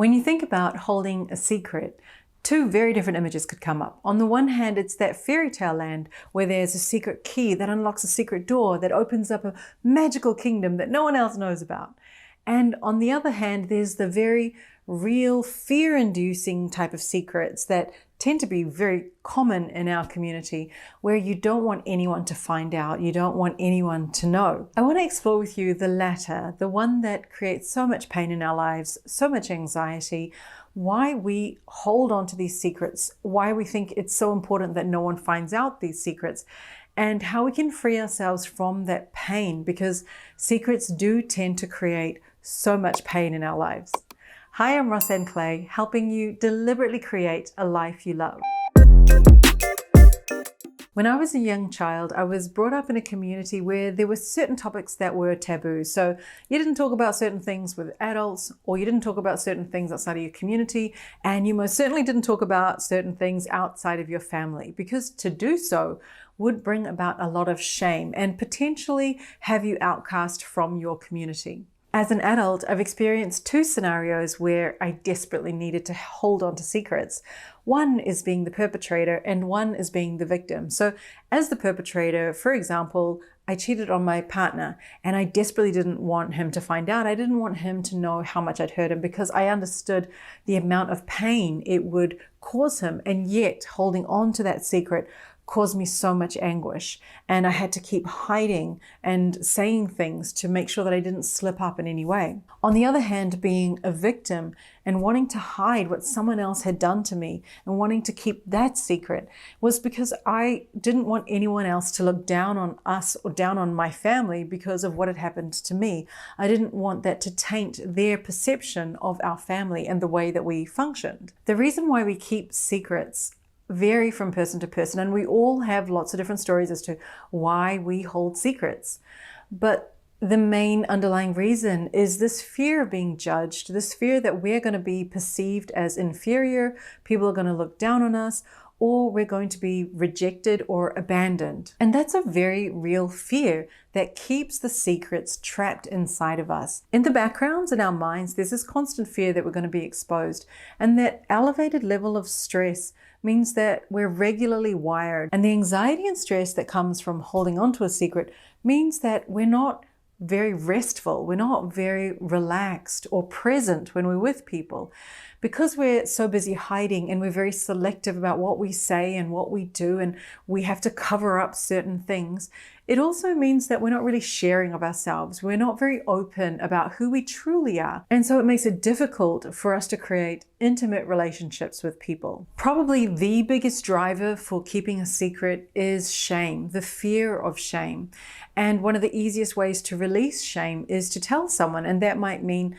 When you think about holding a secret, two very different images could come up. On the one hand, it's that fairy tale land where there's a secret key that unlocks a secret door that opens up a magical kingdom that no one else knows about. And on the other hand, there's the very real fear-inducing type of secrets that tend to be very common in our community, where you don't want anyone to find out, you don't want anyone to know. I want to explore with you the latter, the one that creates so much pain in our lives, so much anxiety, why we hold on to these secrets, why we think it's so important that no one finds out these secrets, and how we can free ourselves from that pain, because secrets do tend to create so much pain in our lives. Hi, I'm Rosanne Clay, helping you deliberately create a life you love. When I was a young child, I was brought up in a community where there were certain topics that were taboo. So you didn't talk about certain things with adults, or you didn't talk about certain things outside of your community, and you most certainly didn't talk about certain things outside of your family, because to do so would bring about a lot of shame and potentially have you outcast from your community. As an adult, I've experienced two scenarios where I desperately needed to hold on to secrets. One is being the perpetrator and one is being the victim. So as the perpetrator, for example, I cheated on my partner and I desperately didn't want him to find out. I didn't want him to know how much I'd hurt him, because I understood the amount of pain it would cause him. And yet holding on to that secret caused me so much anguish, and I had to keep hiding and saying things to make sure that I didn't slip up in any way. On the other hand, being a victim and wanting to hide what someone else had done to me and wanting to keep that secret was because I didn't want anyone else to look down on us or down on my family because of what had happened to me. I didn't want that to taint their perception of our family and the way that we functioned. The reason why we keep secrets vary from person to person, and we all have lots of different stories as to why we hold secrets. But the main underlying reason is this fear of being judged, this fear that we're going to be perceived as inferior, people are going to look down on us, or we're going to be rejected or abandoned. And that's a very real fear that keeps the secrets trapped inside of us. In the backgrounds, in our minds, there's this constant fear that we're going to be exposed. And that elevated level of stress means that we're regularly wired. And the anxiety and stress that comes from holding on to a secret means that we're not very restful, we're not very relaxed or present when we're with people. Because we're so busy hiding and we're very selective about what we say and what we do, and we have to cover up certain things, it also means that we're not really sharing of ourselves. We're not very open about who we truly are. And so it makes it difficult for us to create intimate relationships with people. Probably the biggest driver for keeping a secret is shame, the fear of shame. And one of the easiest ways to release shame is to tell someone, and that might mean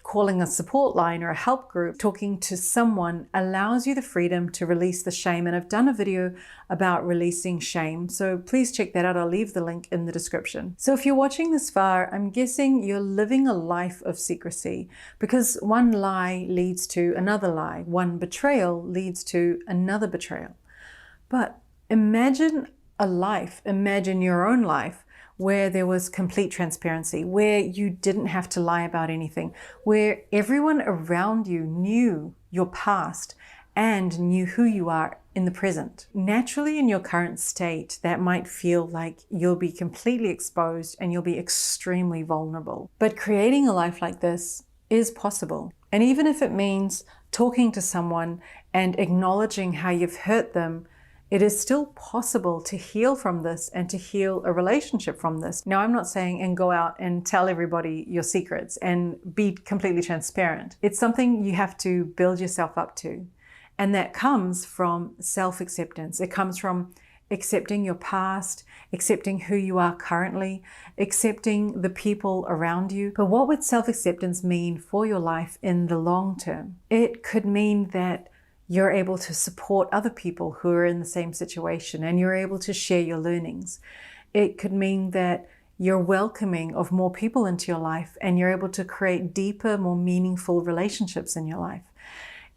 calling a support line or a help group. Talking to someone allows you the freedom to release the shame. And I've done a video about releasing shame, so please check that out. I'll leave the link in the description. So if you're watching this far, I'm guessing you're living a life of secrecy, because one lie leads to another lie. One betrayal leads to another betrayal. But imagine a life, imagine your own life, where there was complete transparency, where you didn't have to lie about anything, where everyone around you knew your past and knew who you are in the present. Naturally, in your current state, that might feel like you'll be completely exposed and you'll be extremely vulnerable. But creating a life like this is possible. And even if it means talking to someone and acknowledging how you've hurt them, it is still possible to heal from this and to heal a relationship from this. Now, I'm not saying and go out and tell everybody your secrets and be completely transparent. It's something you have to build yourself up to. And that comes from self-acceptance. It comes from accepting your past, accepting who you are currently, accepting the people around you. But what would self-acceptance mean for your life in the long term? It could mean that you're able to support other people who are in the same situation, and you're able to share your learnings. It could mean that you're welcoming of more people into your life, and you're able to create deeper, more meaningful relationships in your life.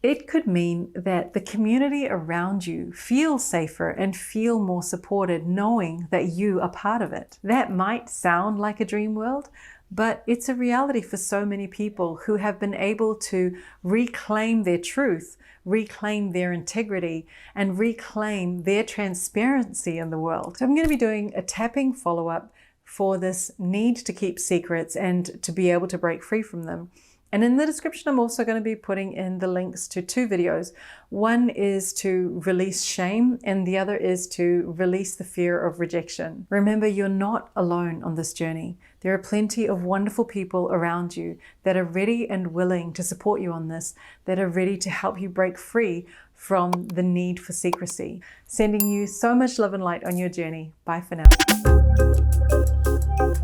It could mean that the community around you feels safer and feel more supported, knowing that you are part of it. That might sound like a dream world, but it's a reality for so many people who have been able to reclaim their truth, reclaim their integrity, and reclaim their transparency in the world. So I'm going to be doing a tapping follow-up for this need to keep secrets and to be able to break free from them. And in the description, I'm also going to be putting in the links to 2 videos. One is to release shame, and the other is to release the fear of rejection. Remember, you're not alone on this journey. There are plenty of wonderful people around you that are ready and willing to support you on this, that are ready to help you break free from the need for secrecy. Sending you so much love and light on your journey. Bye for now.